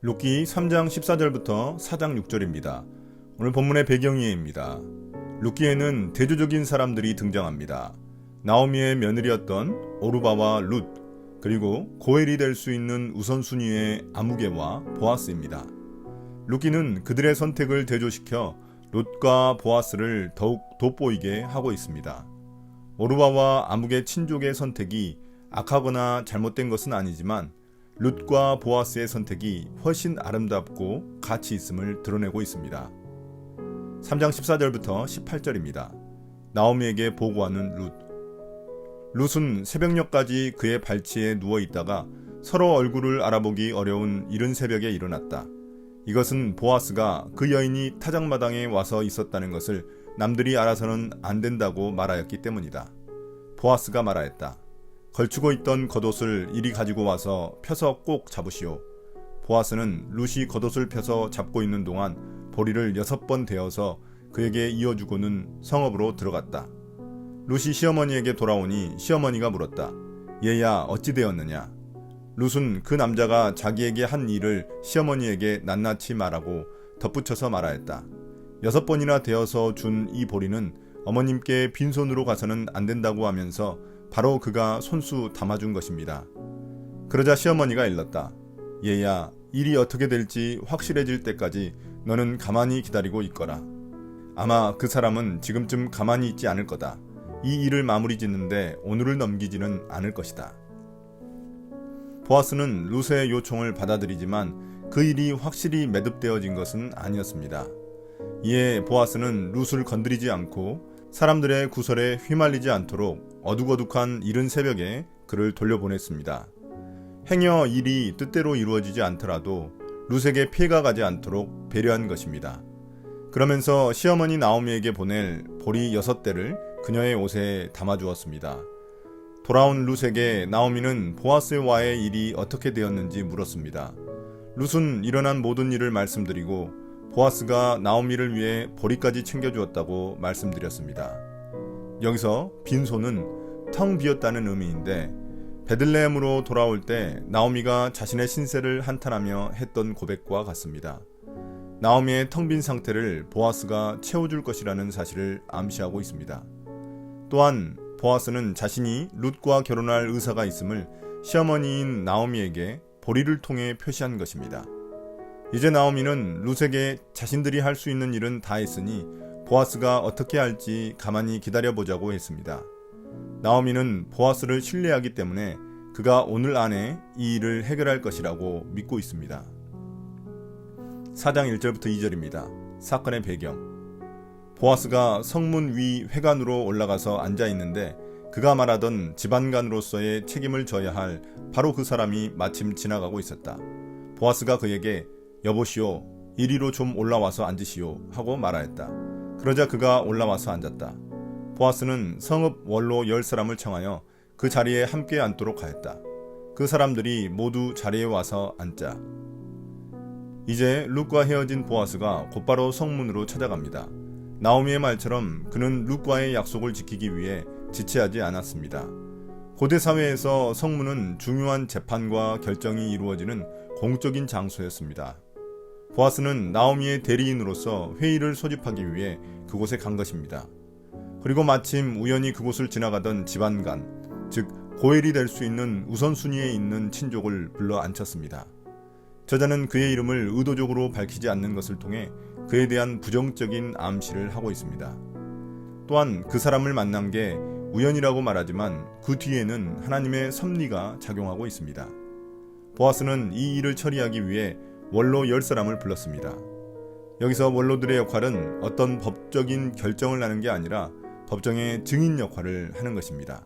룻기 3장 14절부터 4장 6절입니다. 오늘 본문의 배경이에입니다. 룻기에는 대조적인 사람들이 등장합니다. 나오미의 며느리였던 오르바와 룻, 그리고 고엘이 될 수 있는 우선순위의 아무개와 보아스입니다. 룻기는 그들의 선택을 대조시켜 룻과 보아스를 더욱 돋보이게 하고 있습니다. 오르바와 아무개 친족의 선택이 악하거나 잘못된 것은 아니지만 룻과 보아스의 선택이 훨씬 아름답고 가치 있음을 드러내고 있습니다. 3장 14절부터 18절입니다. 나오미에게 보고하는 룻. 룻은 새벽녘까지 그의 발치에 누워있다가 서로 얼굴을 알아보기 어려운 이른 새벽에 일어났다. 이것은 보아스가 그 여인이 타작마당에 와서 있었다는 것을 남들이 알아서는 안 된다고 말하였기 때문이다. 보아스가 말하였다. 걸치고 있던 겉옷을 이리 가지고 와서 펴서 꼭 잡으시오. 보아스는 룻이 겉옷을 펴서 잡고 있는 동안 보리를 6번 대어서 그에게 이어주고는 성읍으로 들어갔다. 룻이 시어머니에게 돌아오니 시어머니가 물었다. 얘야 어찌 되었느냐? 룻은 그 남자가 자기에게 한 일을 시어머니에게 낱낱이 말하고 덧붙여서 말하였다. 6번이나 되어서 준 이 보리는 어머님께 빈손으로 가서는 안 된다고 하면서 바로 그가 손수 담아준 것입니다. 그러자 시어머니가 일렀다. 얘야, 일이 어떻게 될지 확실해질 때까지 너는 가만히 기다리고 있거라. 아마 그 사람은 지금쯤 가만히 있지 않을 거다. 이 일을 마무리 짓는데 오늘을 넘기지는 않을 것이다. 보아스는 룻의 요청을 받아들이지만 그 일이 확실히 매듭되어진 것은 아니었습니다. 이에 보아스는 룻을 건드리지 않고 사람들의 구설에 휘말리지 않도록 어둑어둑한 이른 새벽에 그를 돌려보냈습니다. 행여 일이 뜻대로 이루어지지 않더라도 룻에게 피해가 가지 않도록 배려한 것입니다. 그러면서 시어머니 나오미에게 보낼 보리 6대를 그녀의 옷에 담아주었습니다. 돌아온 룻에게 나오미는 보아스와의 일이 어떻게 되었는지 물었습니다. 룻은 일어난 모든 일을 말씀드리고 보아스가 나오미를 위해 보리까지 챙겨주었다고 말씀드렸습니다. 여기서 빈손은 텅 비었다는 의미인데 베들레헴으로 돌아올 때 나오미가 자신의 신세를 한탄하며 했던 고백과 같습니다. 나오미의 텅 빈 상태를 보아스가 채워줄 것이라는 사실을 암시하고 있습니다. 또한 보아스는 자신이 룻과 결혼할 의사가 있음을 시어머니인 나오미에게 보리를 통해 표시한 것입니다. 이제 나오미는 룻에게 자신들이 할 수 있는 일은 다 했으니 보아스가 어떻게 할지 가만히 기다려보자고 했습니다. 나오미는 보아스를 신뢰하기 때문에 그가 오늘 안에 이 일을 해결할 것이라고 믿고 있습니다. 4장 1절부터 2절입니다. 사건의 배경. 보아스가 성문 위 회관으로 올라가서 앉아있는데 그가 말하던 지반간으로서의 책임을 져야 할 바로 그 사람이 마침 지나가고 있었다. 보아스가 그에게 여보시오, 이리로 좀 올라와서 앉으시오 하고 말하였다. 그러자 그가 올라와서 앉았다. 보아스는 성읍 원로 10사람을 청하여 그 자리에 함께 앉도록 하였다. 그 사람들이 모두 자리에 와서 앉자. 이제 룻과 헤어진 보아스가 곧바로 성문으로 찾아갑니다. 나오미의 말처럼 그는 룻과의 약속을 지키기 위해 지체하지 않았습니다. 고대 사회에서 성문은 중요한 재판과 결정이 이루어지는 공적인 장소였습니다. 보아스는 나오미의 대리인으로서 회의를 소집하기 위해 그곳에 간 것입니다. 그리고 마침 우연히 그곳을 지나가던 지반간, 즉 고엘이 될 수 있는 우선순위에 있는 친족을 불러 앉혔습니다. 저자는 그의 이름을 의도적으로 밝히지 않는 것을 통해 그에 대한 부정적인 암시를 하고 있습니다. 또한 그 사람을 만난 게 우연이라고 말하지만 그 뒤에는 하나님의 섭리가 작용하고 있습니다. 보아스는 이 일을 처리하기 위해 원로 10사람을 불렀습니다. 여기서 원로들의 역할은 어떤 법적인 결정을 하는 게 아니라 법정의 증인 역할을 하는 것입니다.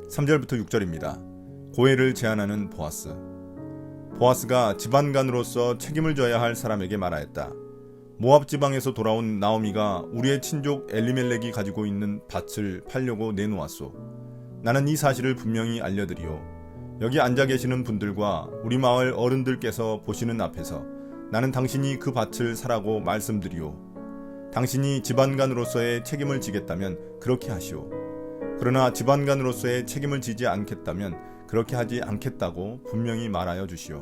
3절부터 6절입니다. 고엘을 제안하는 보아스. 보아스가 지반간으로서 책임을 져야 할 사람에게 말하였다. 모압 지방에서 돌아온 나오미가 우리의 친족 엘리멜렉이 가지고 있는 밭을 팔려고 내놓았소. 나는 이 사실을 분명히 알려드리오. 여기 앉아 계시는 분들과 우리 마을 어른들께서 보시는 앞에서 나는 당신이 그 밭을 사라고 말씀드리오. 당신이 지반간으로서의 책임을 지겠다면 그렇게 하시오. 그러나 지반간으로서의 책임을 지지 않겠다면 그렇게 하지 않겠다고 분명히 말하여 주시오.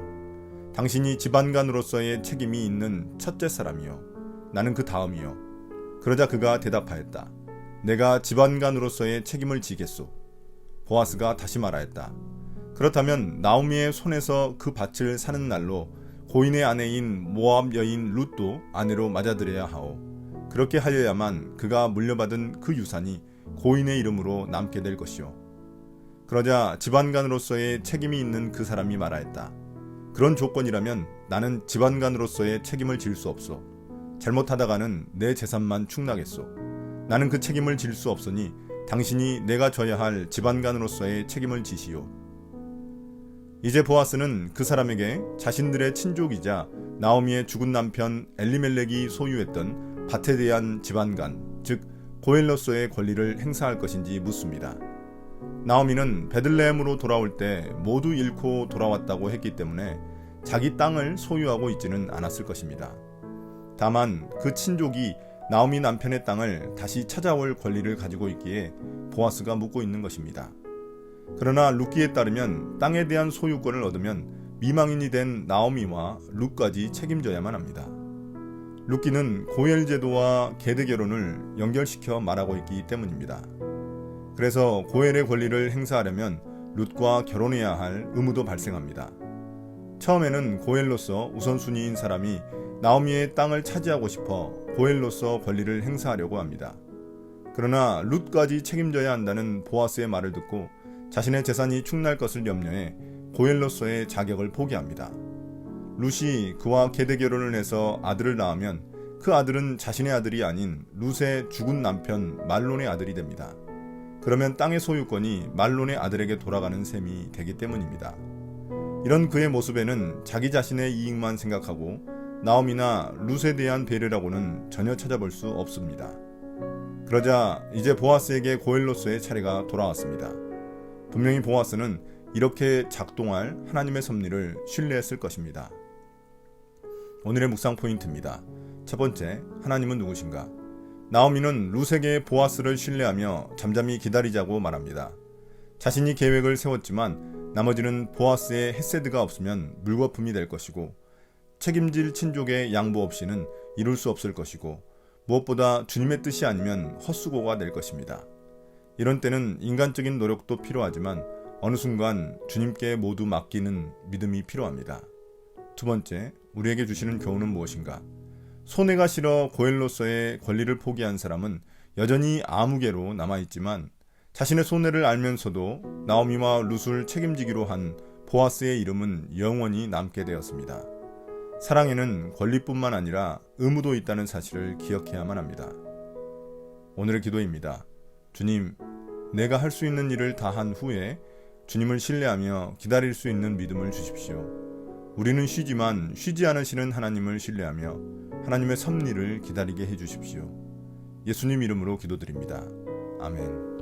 당신이 지반간으로서의 책임이 있는 첫째 사람이요. 나는 그 다음이요. 그러자 그가 대답하였다. 내가 지반간으로서의 책임을 지겠소. 보아스가 다시 말하였다. 그렇다면 나오미의 손에서 그 밭을 사는 날로 고인의 아내인 모압 여인 룻도 아내로 맞아들여야 하오. 그렇게 하여야만 그가 물려받은 그 유산이 고인의 이름으로 남게 될 것이오. 그러자 지반간으로서의 책임이 있는 그 사람이 말하였다. 그런 조건이라면 나는 지반간으로서의 책임을 질 수 없소. 잘못하다가는 내 재산만 축나겠소. 나는 그 책임을 질 수 없으니 당신이 내가 져야 할 지반간으로서의 책임을 지시오. 이제 보아스는 그 사람에게 자신들의 친족이자 나오미의 죽은 남편 엘리멜렉이 소유했던 밭에 대한 지반간, 즉 고엘로서의 권리를 행사할 것인지 묻습니다. 나오미는 베들레헴으로 돌아올 때 모두 잃고 돌아왔다고 했기 때문에 자기 땅을 소유하고 있지는 않았을 것입니다. 다만 그 친족이 나오미 남편의 땅을 다시 찾아올 권리를 가지고 있기에 보아스가 묻고 있는 것입니다. 그러나 룻기에 따르면 땅에 대한 소유권을 얻으면 미망인이 된 나오미와 룻까지 책임져야만 합니다. 룻기는 고엘 제도와 계대 결혼을 연결시켜 말하고 있기 때문입니다. 그래서 고엘의 권리를 행사하려면 룻과 결혼해야 할 의무도 발생합니다. 처음에는 고엘로서 우선순위인 사람이 나오미의 땅을 차지하고 싶어 고엘로서 권리를 행사하려고 합니다. 그러나 룻까지 책임져야 한다는 보아스의 말을 듣고 자신의 재산이 축날 것을 염려해 고엘로서의 자격을 포기합니다. 룻이 그와 계대 결혼을 해서 아들을 낳으면 그 아들은 자신의 아들이 아닌 룻의 죽은 남편 말론의 아들이 됩니다. 그러면 땅의 소유권이 말론의 아들에게 돌아가는 셈이 되기 때문입니다. 이런 그의 모습에는 자기 자신의 이익만 생각하고 나오미나 룻에 대한 배려라고는 전혀 찾아볼 수 없습니다. 그러자 이제 보아스에게 고엘로서의 차례가 돌아왔습니다. 분명히 보아스는 이렇게 작동할 하나님의 섭리를 신뢰했을 것입니다. 오늘의 묵상 포인트입니다. 첫 번째, 하나님은 누구신가? 나오미는 룻에게 보아스를 신뢰하며 잠잠히 기다리자고 말합니다. 자신이 계획을 세웠지만 나머지는 보아스의 헤세드가 없으면 물거품이 될 것이고 책임질 친족의 양보 없이는 이룰 수 없을 것이고 무엇보다 주님의 뜻이 아니면 헛수고가 될 것입니다. 이런 때는 인간적인 노력도 필요하지만 어느 순간 주님께 모두 맡기는 믿음이 필요합니다. 두 번째, 우리에게 주시는 교훈은 무엇인가? 손해가 싫어 고엘로서의 권리를 포기한 사람은 여전히 아무개로 남아있지만 자신의 손해를 알면서도 나오미와 룻을 책임지기로 한 보아스의 이름은 영원히 남게 되었습니다. 사랑에는 권리뿐만 아니라 의무도 있다는 사실을 기억해야만 합니다. 오늘의 기도입니다. 주님, 내가 할 수 있는 일을 다 한 후에 주님을 신뢰하며 기다릴 수 있는 믿음을 주십시오. 우리는 쉬지만 쉬지 않으시는 하나님을 신뢰하며 하나님의 섭리를 기다리게 해주십시오. 예수님 이름으로 기도드립니다. 아멘.